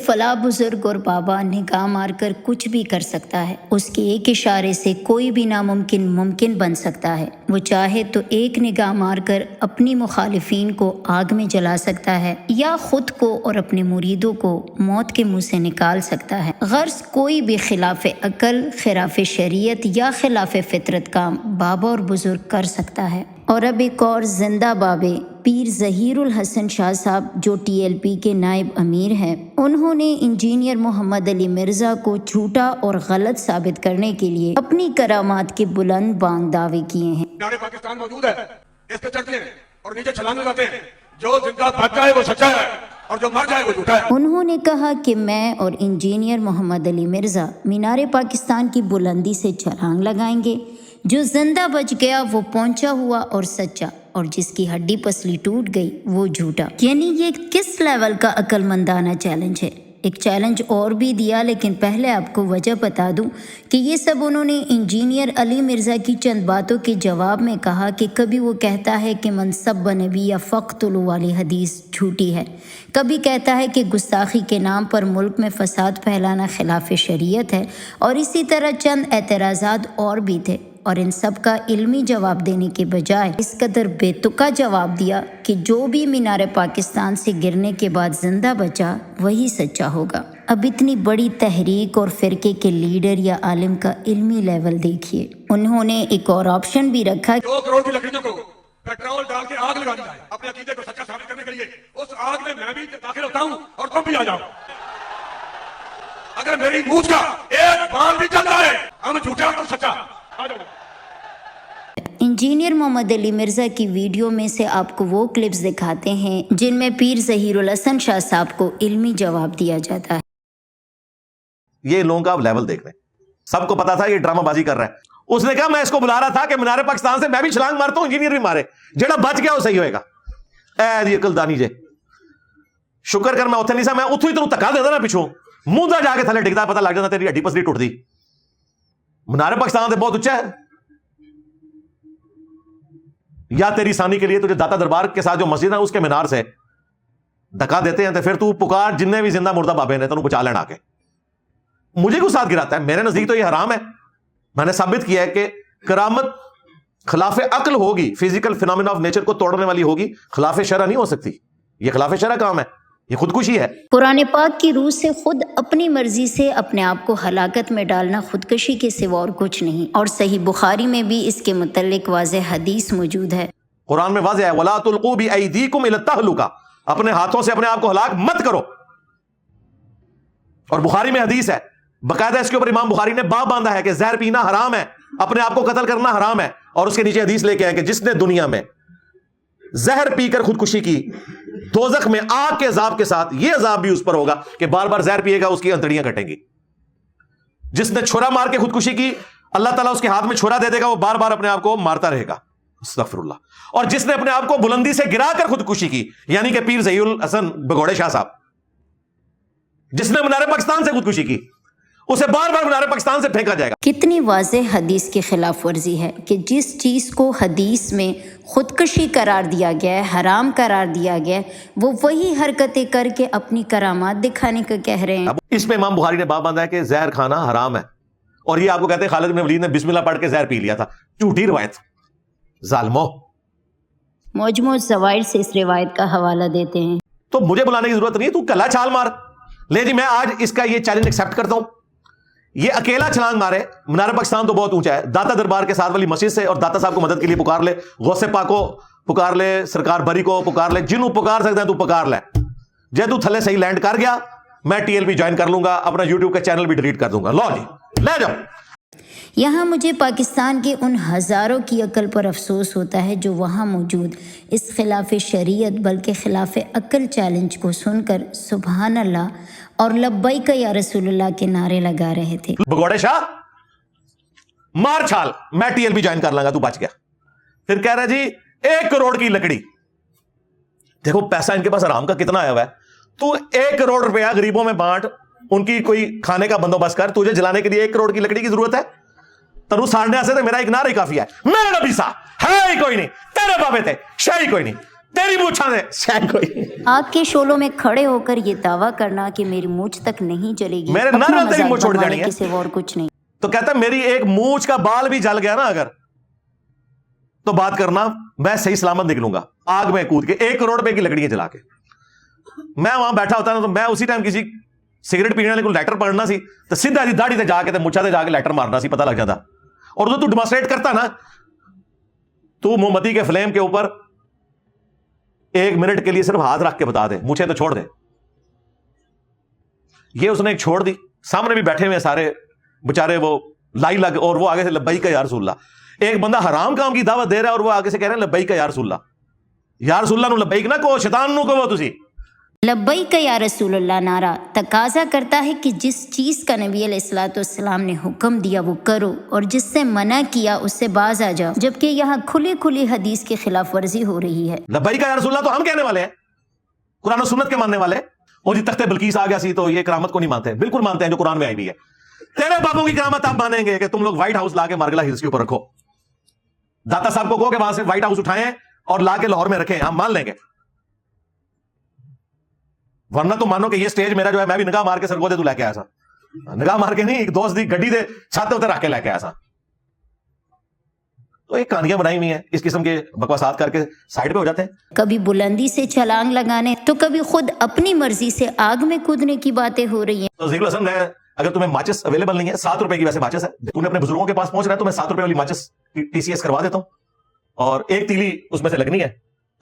فلاں بزرگ اور بابا نگاہ مار کر کچھ بھی کر سکتا ہے، اس کے ایک اشارے سے کوئی بھی ناممکن ممکن بن سکتا ہے۔ وہ چاہے تو ایک نگاہ مار کر اپنی مخالفین کو آگ میں جلا سکتا ہے یا خود کو اور اپنے مریدوں کو موت کے منہ سے نکال سکتا ہے۔ غرض کوئی بھی خلاف عقل، خلاف شریعت یا خلاف فطرت کام بابا اور بزرگ کر سکتا ہے۔ اور اب ایک اور زندہ بابے پیر ظہیر الحسن شاہ صاحب جو TLP کے نائب امیر ہیں، انہوں نے انجینئر محمد علی مرزا کو جھوٹا اور غلط ثابت کرنے کے لیے اپنی کرامات کے بلند بانگ دعوے کیے ہیں۔ مینار پاکستان موجود ہے، اس پہ چڑھتے ہیں اور نیچے چھلانگ لگاتے ہیں، جو زندہ بچ جائے وہ سچا ہے اور جو مر جائے وہ جھوٹا ہے۔ انہوں نے کہا کہ میں اور انجینئر محمد علی مرزا مینار پاکستان کی بلندی سے چھلانگ لگائیں گے، جو زندہ بچ گیا وہ پہنچا ہوا اور سچا، اور جس کی ہڈی پسلی ٹوٹ گئی وہ جھوٹا۔ یعنی یہ کس لیول کا عقل مندانہ چیلنج ہے۔ ایک چیلنج اور بھی دیا، لیکن پہلے آپ کو وجہ بتا دوں کہ یہ سب انہوں نے انجینئر علی مرزا کی چند باتوں کے جواب میں کہا کہ کبھی وہ کہتا ہے کہ منصب نبی یا فقتلوا والی حدیث جھوٹی ہے، کبھی کہتا ہے کہ گستاخی کے نام پر ملک میں فساد پھیلانا خلاف شریعت ہے، اور اسی طرح چند اعتراضات اور بھی تھے، اور ان سب کا علمی جواب دینے کے بجائے اس قدر بے تکا جواب دیا کہ جو بھی مینار پاکستان سے گرنے کے بعد زندہ بچا وہی سچا ہوگا۔ اب اتنی بڑی تحریک اور فرقے کے لیڈر یا عالم کا علمی لیول دیکھیے۔ انہوں نے ایک اور آپشن بھی رکھا، 2 کروڑ کی لکڑیوں کو پیٹرول ڈال کے آگ لگانی ہے اپنے عقیدے کو سچا ثابت کرنے کے لیے۔ اس آگ میں میں بھی داخل ہوتا ہوں اور تم بھی آ جاؤ۔ اگر میری مونچھ کا ایک بال بھی چل رہا ہے، ہم جھوٹا اور سچا، آ جاؤ۔ انجینئر محمد علی مرزا کی ویڈیو میں سے آپ کو وہ کلپس دکھاتے ہیں جن میں پیر ظہیر الحسن شاہ صاحب کو علمی جواب دیا جاتا ہے۔ یہ لوگوں کا لیول دیکھ رہے ہیں، سب کو پتا تھا یہ ڈرامہ بازی کر رہا ہے۔ اس نے کہا میں اس کو بلا رہا تھا کہ مینار پاکستان سے میں بھی چھلانگ مارتا ہوں، انجینئر بھی مارے، جڑا بچ گیا وہ صحیح ہوئے گا۔ اے دی عقل دانی جے، شکر کر میں اتنے نہیں سا، میں اتوں ہی تینوں تکا دیتا نا پچھوں، منہ دا جا کے تھلے ڈگتا پتہ لگ جاتا تیری ہڈی پسلی ٹوٹ دی۔ مینار پاکستان سے بہت اچا ہے، یا تیری ثانی کے لیے تجھے داتا دربار کے ساتھ جو مسجد ہے اس کے مینار سے دھکا دیتے ہیں، تو پھر تو پکار جننے بھی زندہ مردہ بابے نے تینوں بچا لینا کے۔ مجھے کیوں ساتھ گراتا ہے؟ میرے نزدیک تو یہ حرام ہے۔ میں نے ثابت کیا ہے کہ کرامت خلاف عقل ہوگی، فزیکل فینومینا آف نیچر کو توڑنے والی ہوگی، خلاف شرع نہیں ہو سکتی۔ یہ خلاف شرع کام ہے، یہ خودکشی ہے۔ قرآن پاک کی روح سے خود اپنی مرضی سے اپنے آپ کو ہلاکت میں ڈالنا خودکشی کے سوا اور کچھ نہیں، اور صحیح بخاری میں بھی اس کے متعلق واضح حدیث موجود ہے۔ قرآن میں واضح ہے وَلَا تُلْقُوا بِأَيْدِيكُمْ إِلَى التَّهْلُكَةِ، اپنے ہاتھوں سے اپنے آپ کو ہلاک مت کرو۔ اور بخاری میں حدیث ہے، باقاعدہ اس کے اوپر امام بخاری نے باب باندھا ہے کہ زہر پینا حرام ہے، اپنے آپ کو قتل کرنا حرام ہے، اور اس کے نیچے حدیث لے کے آئے کہ جس نے دنیا میں زہر پی کر خودکشی کی، دوزخ میں آگ کے عذاب کے ساتھ یہ عذاب بھی اس پر ہوگا کہ بار بار زہر پیے گا، اس کی انتڑیاں کٹیں گی۔ جس نے چھرا مار کے خودکشی کی، اللہ تعالیٰ اس کے ہاتھ میں چھرا دے دے گا، وہ بار بار اپنے آپ کو مارتا رہے گا، استغفر اللہ۔ اور جس نے اپنے آپ کو بلندی سے گرا کر خودکشی کی، یعنی کہ پیر ظہیر الحسن بگوڑے شاہ صاحب، جس نے مینار پاکستان سے خودکشی کی، اسے بار بار مینار پاکستان سے پھینکا جائے گا۔ کتنی واضح حدیث کی خلاف ورزی ہے کہ جس چیز کو حدیث میں خودکشی قرار دیا گیا ہے، حرام قرار دیا گیا ہے، وہ وہی حرکتیں کر کے اپنی کرامات دکھانے کا کہہ رہے ہیں۔ اس میں امام بخاری نے باب باندھا ہے کہ زہر کھانا حرام ہے، اور یہ آپ کو کہتے ہیں خالد بن ولید نے بسم اللہ پڑھ کے زہر پی لیا تھا، جھوٹی روایت، ظالمو۔ مجموع الزوائد سے اس روایت کا حوالہ دیتے ہیں۔ تو مجھے بلانے کی ضرورت نہیں ہے، تو کلا چھال مار لے جی۔ میں آج اس کا یہ چیلنج ایکسپٹ کرتا ہوں، یہ اکیلا چھلانگ مارے۔ مینار پاکستان تو بہت اونچا ہے، داتا دربار کے ساتھ والی مسجد سے، اور داتا صاحب کو مدد کے لیے پکار لے، غوث پاک کو پکار لے، سرکار بری کو پکار لے، جنہوں پکار سکتے ہیں تو پکار لے۔ جے تو تھلے صحیح لینڈ کر گیا، میں TLP جوائن کر لوں گا، اپنا یوٹیوب کا چینل بھی ڈیلیٹ کر دوں گا۔ لو جی لے جاؤ۔ یہاں مجھے پاکستان کے ان ہزاروں کی عقل پر افسوس ہوتا ہے جو وہاں موجود اس خلاف شریعت بلکہ خلاف عقل چیلنج کو سن کر سبحان اللہ اور لبیک یا رسول اللہ کے نعرے لگا رہے تھے۔ بگوڑے شاہ مار چھال، میں TLP جوائن کر لوں گا، تو بچ گیا۔ پھر کہہ رہا جی 1 کروڑ کی لکڑی، دیکھو پیسہ ان کے پاس آرام کا کتنا آیا ہوا ہے، تو 1 کروڑ روپیہ غریبوں میں بانٹ، ان کی کوئی کھانے کا بندوبست کر، تجھے جلانے کے لیے 1 کروڑ کی لکڑی کی ضرورت ہے؟ تنو ساڑھنے سے میرا ایک نعرہ ہی کافی ہے، میرے نبی سا ہے ہی کوئی نہیں، تیرے بابے تھے شاہی کوئی نہیں، तेरी मूछा ने शायद कोई आग के शोलों में खड़े होकर ये दावा करना कि मेरी मूछ तक नहीं जलेगी, मेरे अपना नर तेरी मजाक मूछ छोड़ बनवाने जानी है। के सिवा और कुछ नहीं। तो कहता है मेरी एक मूछ का बाल भी जल गया ना अगर, तो बात करना मैं सही सलामत निकलूंगा आग में कूद के 1 करोड़ रुपए की लकड़ियां जला के। मैं वहां बैठा होता ना तो मैं उसी टाइम किसी सिगरेट पीने वाले को लैटर पढ़ना सी तो सीधा जी दाढ़ी ते जाके ते मुछा ते जाके लैटर मारना सी, पता लग जाता। और तू डिमॉन्स्ट्रेट करता ना, तू मोमबत्ती के फ्लेम के ऊपर 1 मिनट के लिए सिर्फ हाथ रख के बता दे, मुझे तो छोड़ दे। ये उसने एक छोड़ दी, सामने भी बैठे हुए सारे बेचारे वो लाई लग, और वो आगे से लब्बैक या रसूलल्लाह। एक बंदा हराम काम की दावत दे रहा है और वो आगे से कह रहे हैं लब्बैक या रसूलल्लाह। या रसूलल्लाह नु लब्बैक ना कहो, शैतान नु कहो तुसी। लब्बैक या रसूलल्लाह नारा तकाजा करता है कि जिस चीज़ का नबी अलैहिस्सलाम ने हुक्म दिया वो करो और जिससे मना किया उससे बाज आ जाओ, जबकि यहाँ खुली खुली हदीस की खिलाफ वर्जी हो रही है। लब्बैक या रसूलल्लाह तो हम कहने वाले हैं, कुरान और सुन्नत के मानने वाले। और जी तख्ते बल्कीस आ गया सी तो ये करामत को नहीं मानते, बिल्कुल मानते हैं जो कुरान में आई हुई है। तेरे बाबू की करामत आप मानेंगे कि तुम लोग व्हाइट हाउस लाके मार्गला हिल्स के ऊपर रखो, दाता साहब को कहो कि वहां से व्हाइट हाउस उठाएं और लाके लाहौर में रखें, हम मान लेंगे। वरना तो मानो कि ये स्टेज मेरा जो है मैं भी निगाह मार के सरगोदे तू लेके आया सा, निगाह मार के नहीं, एक दोस्त दी गड्डी दे छत उतर रख के लेके आया सा। तो ये कहानियां बनाई हुई हैं, इस किस्म के बकवासात करके साइड पे हो जाते हैं। कभी बुलंदी से छलांग लगाने तो कभी खुद अपनी मर्जी से आग में कूदने की बातें हो रही हैं। तो ज़हीरुल हसन है, अगर तुम्हें माचिस अवेलेबल नहीं है, 7 रुपए की वैसे माचिस है, तूने अपने बुजुर्गों के पास पहुंच रहा है तो मैं 7 रुपए वाली माचिस TCS करवा देता हूं और 1 तीली उसमें से लगनी है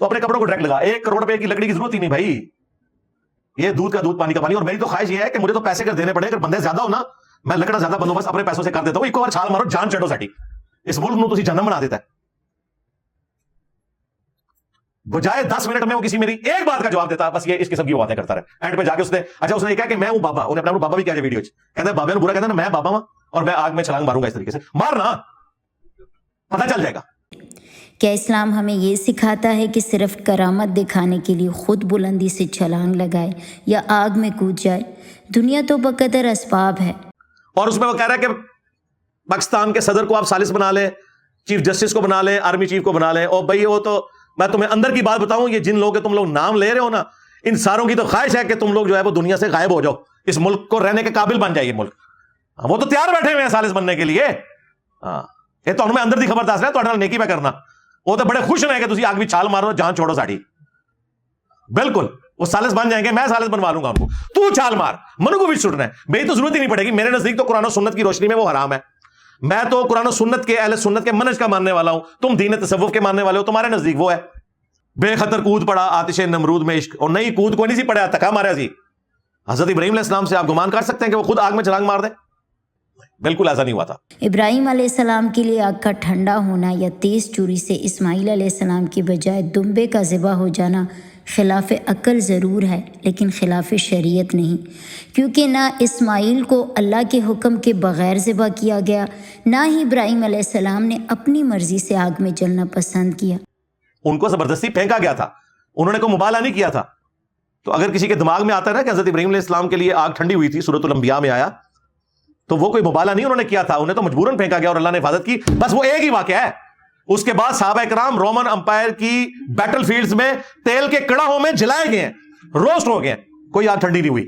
तो अपने कपड़ों को डायरेक्ट लगा। 1 करोड़ रुपए की लकड़ी की जरूरत ही नहीं भाई, ये दूध का दूध पानी का पानी। और मेरी तो ख्वाहिश ये है कि मुझे तो पैसे कर देने पड़े, अगर बंदे ज्यादा हो ना मैं लकड़ा ज्यादा बंदोबस्त अपने पैसों से कर देता हूं। एक बार छाल मारो जान चढ़ो साटी, इस मुल्क में तुसी जन्म बना देता है। बजाय 10 मिनट में वो किसी मेरी एक बात का जवाब देता, बस ये इस किस्म की बातें करता रहे। एंड पे जाके उसने कहा कि मैं हूं बाबा, उन्हें अपना बाबा भी कहा वीडियो कहता है बाबा ने बुरा कहता है ना, मैं बाबा हूं और मैं आग में छलांग मारूंगा। इस तरीके से मारना, पता चल जाएगा। क्या इस्लाम हमें ये सिखाता है कि सिर्फ करामत दिखाने के लिए खुद बुलंदी से छलांग लगाए या आग में कूद जाए? दुनिया तो बकदर असबाब है। और उसमें वो कह रहा है कि पाकिस्तान के सदर को आप सालिस बना लें, चीफ जस्टिस को बना लें, आर्मी चीफ को बना लें। और भाई वो तो मैं तुम्हें अंदर की बात बताऊं, ये जिन लोगों के तुम लोग नाम ले रहे हो ना, इन सारों की तो ख्वाहिश है कि तुम लोग जो है वो दुनिया से गायब हो जाओ, इस मुल्क को रहने के काबिल बन जाए ये मुल्क। वो तो तैयार बैठे हुए हैं सालिस बनने के लिए। ये तो हमें अंदर की खबर दस रहे हैं, तो नेकी पे करना। वो तो बड़े खुश हैं कि तुम आग भी छाल मारो, जान छोड़ो साड़ी। बिल्कुल वो सालिस बन जाएंगे, मैं सालिस बनवा लूंगा उनको। तू छाल मार, मनु को भी छुटना है, मेरी तो जरूरत ही नहीं पड़ेगी। मेरे नजदीक तो कुरान और सुन्नत की रोशनी में वो हराम है। मैं तो कुरान और सुन्नत के अहले सुन्नत के मनहज का मानने वाला हूं, तुम दीन तसव्वुफ के मानने वाले हो, तुम्हारे नजदीक वो है। बेखतर कूद पड़ा आतिश नमरूद में इश्क, और नहीं कूद कोई नहीं सी पड़ा, तका मारा सी। हजरत इब्राहिम अलैहिस्सलाम से आप गुमान कर सकते हैं कि वो खुद आग में छलांग मार दे? बिल्कुल ऐसा नहीं हुआ था। इब्राहिम अलैहिस्सलाम के लिए आग का ठंडा होना या तेज़ चूरी से इस्माइल अलैहिस्सलाम की बजाय दुम्बे का ज़िबा हो जाना खिलाफ अकल ज़रूर है, लेकिन खिलाफ शरीयत नहीं, क्योंकि ना इस्माइल को अल्लाह के हुक्म के बग़ैर ज़िबा किया गया, ना ही इब्राहिम अलैहिस्सलाम ने अपनी मर्ज़ी से आग में जलना पसंद किया। उनको ज़बरदस्ती फेंका गया था, उन्होंने कोई मुबाला नहीं किया था। तो अगर किसी के दिमाग में आता है ना कि हज़रत इब्राहिम अलैहिस्सलाम के लिए आग ठंडी हुई थी, सूरतुल अंबिया में आया, तो वो कोई मुबाला नहीं उन्होंने किया था, उन्हें तो मजबूरन फेंका गया और अल्लाह ने हिफाजत की। बस वो एक ही वाक़या है। उसके बाद सहाबा इकराम रोमन अंपायर की बैटल फील्ड्स में तेल के कड़ाहों में जलाए गए हैं, रोस्ट हो गए हैं, कोई आग ठंडी नहीं हुई।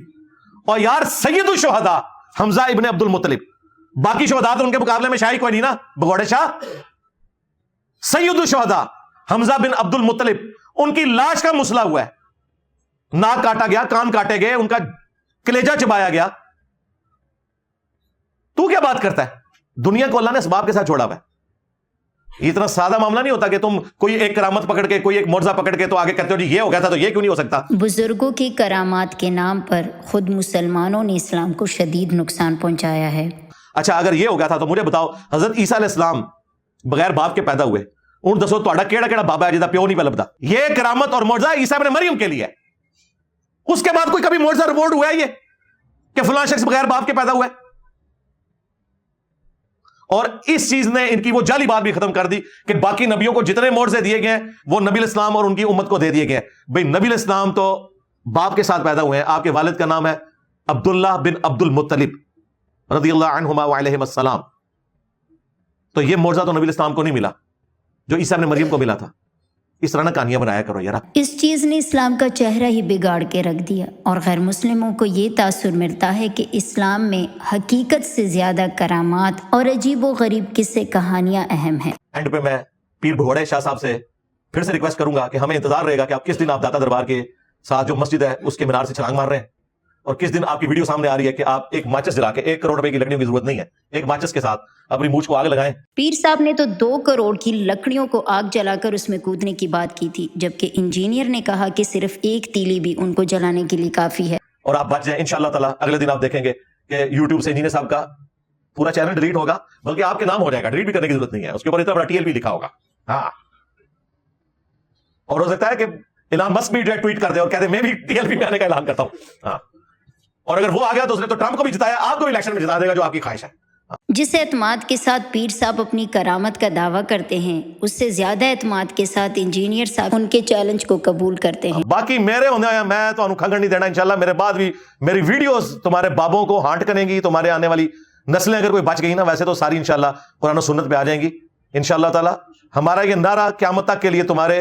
और यार सैयदुल शुहदा हमजा इब्न अब्दुल मुत्तलिब, बाकी शुहदा तो उनके मुकाबले में शाही कोई नहीं ना, भगोड़े शाह। सैयदुल शुहदा हमजा बिन अब्दुल मुत्तलिब, उनकी लाश का मुसला हुआ है, नाक काटा गया, कान काटे गए, उनका कलेजा चबाया गया। तू क्या बात करता है? दुनिया को अल्लाह ने असबाब के साथ छोड़ा हुआ है। इतना सादा मामला नहीं होता कि तुम कोई एक करामत पकड़ के, कोई एक मुर्जा पकड़ के तो आगे कहते हो जी ये हो गया था तो ये क्यों नहीं हो सकता। बुजुर्गों की करामात के नाम पर खुद मुसलमानों ने इस्लाम को शदीद नुकसान पहुंचाया है। अच्छा अगर ये हो गया था तो मुझे बताओ, हजरत ईसा अलैहिस्सलाम बगैर बाप के पैदा हुए, उन दसो तो केड़ा केड़ा बाबा है जिदा प्यो नहीं लभदा। ये करामत और मुर्जा ईसा इब्न मरियम के लिए है। उसके बाद कोई कभी मुर्जा रिवॉर्ड हुआ है ये कि फलां शख्स बगैर बाप के पैदा हुआ है? और इस चीज ने इनकी वो जाली बात भी खत्म कर दी कि बाकी नबियों को जितने मोर्जे दिए गए वो नबी इस्लाम और उनकी उम्मत को दे दिए गए। भाई नबी इस्लाम तो बाप के साथ पैदा हुए हैं, आपके वालिद का नाम है अब्दुल्लाह बिन अब्दुल मुत्तलिब रज़ियल्लाहु अन्हुमा व अलैहिस्सलाम। तो ये मोर्जा तो नबी इस्लाम को नहीं मिला जो ईसा इब्न मरियम को मिला था। इस तरह ना कहानियां बनाया करो यार। इस चीज़ ने इस्लाम का चेहरा ही बिगाड़ के रख दिया और गैर मुस्लिमों को ये तासुर मिलता है कि इस्लाम में हकीकत से ज़्यादा करामात और अजीब व गरीब किस्से कहानियाँ अहम हैं। एंड पे मैं पीर भगोड़े शाह साहब से फिर से रिक्वेस्ट करूंगा कि हमें इंतजार रहेगा कि आप किस दिन आप दाता दरबार के साथ जो मस्जिद है उसके मीनार से छलांग मार रहे हैं, और किस दिन आपकी वीडियो सामने आ रही है कि आप एक माचिस जला के 1 करोड़ रुपए की लकड़ियों की जरूरत नहीं है, एक माचिस के साथ अपनी मूंछ को आग लगाएं। पीर साहब ने तो 2 करोड़ की लकड़ियों को आग जलाकर उसमें कूदने की बात की थी, जबकि इंजीनियर ने कहा कि सिर्फ 1 तीली भी उनको जलाने के लिए काफ़ी है। और आप बच जाएं इंशाअल्लाह ताला। अगले दिन आप देखेंगे कि यूट्यूब से इंजीनियर साहब का पूरा चैनल डिलीट होगा, बल्कि आपके नाम हो जाएगा, डिलीट भी करने की जरूरत नहीं है, उसके ऊपर इतना बड़ा टीएलपी लिखा होगा। हाँ, और हो सकता है कि इलान मस्क भी ट्वीट कर दे और कहते मैं भी टीएलपी में आने का ऐलान करता हूं। हाँ, और अगर वो आ गया तो उसने तो ट्रंप को भी जिताया, आपको भी इलेक्शन में जिता देगा जो आपकी ख्वाहिश है। जिस एतमाद के साथ पीर साहब अपनी करामत का दावा करते हैं, उससे ज्यादा एतमाद के साथ इंजीनियर साहब उनके चैलेंज को कबूल करते हैं। बाकी मेरे होने मैं तो खंगन नहीं देना इंशाल्लाह। मेरे बाद भी मेरी वीडियोस तुम्हारे बाबों को हांट करेंगी, तुम्हारे आने वाली नस्लें अगर कोई बच गई ना, वैसे तो सारी इंशाल्लाह कुरान और सुन्नत पे आ जाएंगी इंशाल्लाह ताला। हमारा ये नारा क़यामत तक के लिए तुम्हारे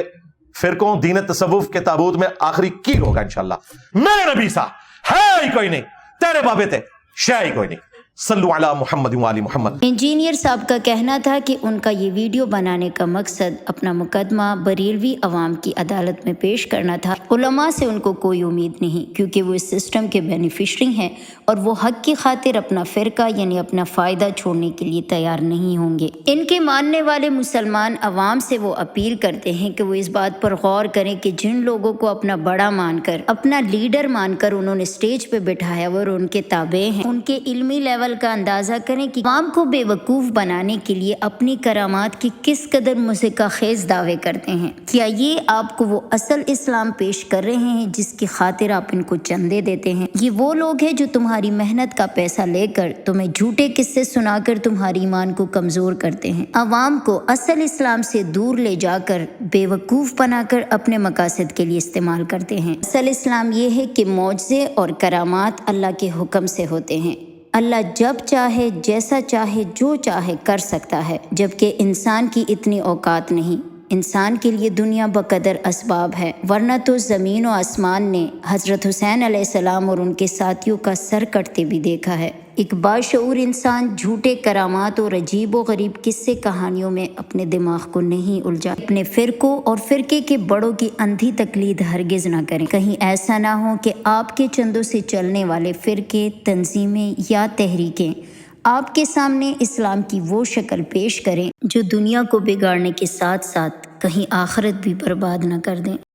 फिरकों दीन तसव्वुफ के ताबूत में आखिरी कील होगा इंशाल्लाह। मेरे नबी सा है ही कोई नहीं, तेरे बाबे थे शय ही कोई नहीं। सल्लु अला मुहम्मद व आलि मुहम्मद। इंजीनियर साहब का कहना था कि उनका ये वीडियो बनाने का मकसद अपना मुकदमा बरेलवी अवाम की अदालत में पेश करना था। उलमा से उनको कोई उम्मीद नहीं, क्योंकि वो इस सिस्टम के बेनिफिशरी हैं और वो हक की खातिर अपना फ़िरका यानी अपना फ़ायदा छोड़ने के लिए तैयार नहीं होंगे। इनके मानने वाले मुसलमान अवाम से वो अपील करते हैं कि वो इस बात पर गौर करें कि जिन लोगों को अपना बड़ा मानकर, अपना लीडर मानकर उन्होंने स्टेज पे बिठाया वो और उनके ताबे हैं, उनके इल्मी लेवल का अंदाजा करें कि अवाम को बेवकूफ़ बनाने के लिए अपनी करामात की किस कदर मुज़िका खेज दावे करते हैं। क्या ये आपको वो असल इस्लाम पेश कर रहे हैं जिसकी खातिर आप इनको चंदे देते हैं? ये वो लोग हैं जो तुम्हारी मेहनत का पैसा लेकर तुम्हें झूठे किस्से सुनाकर तुम्हारी ईमान को कमज़ोर करते हैं, अवाम को असल इस्लाम से दूर ले जाकर बेवकूफ़ बनाकर अपने मकासद के लिए इस्तेमाल करते हैं। असल इस्लाम ये है कि मौजज़े और करामात अल्लाह के हुक्म से होते हैं। अल्लाह जब चाहे, जैसा चाहे, जो चाहे कर सकता है, जबकि इंसान की इतनी औकात नहीं। इंसान के लिए दुनिया बकदर असबाब है, वरना तो ज़मीन और आसमान ने हज़रत हुसैन अलैहिस्सलाम और उनके साथियों का सर कटते भी देखा है। एक बाशऊर इंसान झूठे करामात और अजीब व गरीब किस्से कहानियों में अपने दिमाग को नहीं उलझा। अपने फ़िरकों और फ़िरके के बड़ों की अंधी तकलीद हरगिज़ ना करें। कहीं ऐसा ना हो कि आपके चंदों से चलने वाले फ़िरके, तंजीमें या तहरीकें आपके सामने इस्लाम की वो शक्ल पेश करें जो दुनिया को बिगाड़ने के साथ साथ कहीं आखिरत भी बर्बाद न कर दें।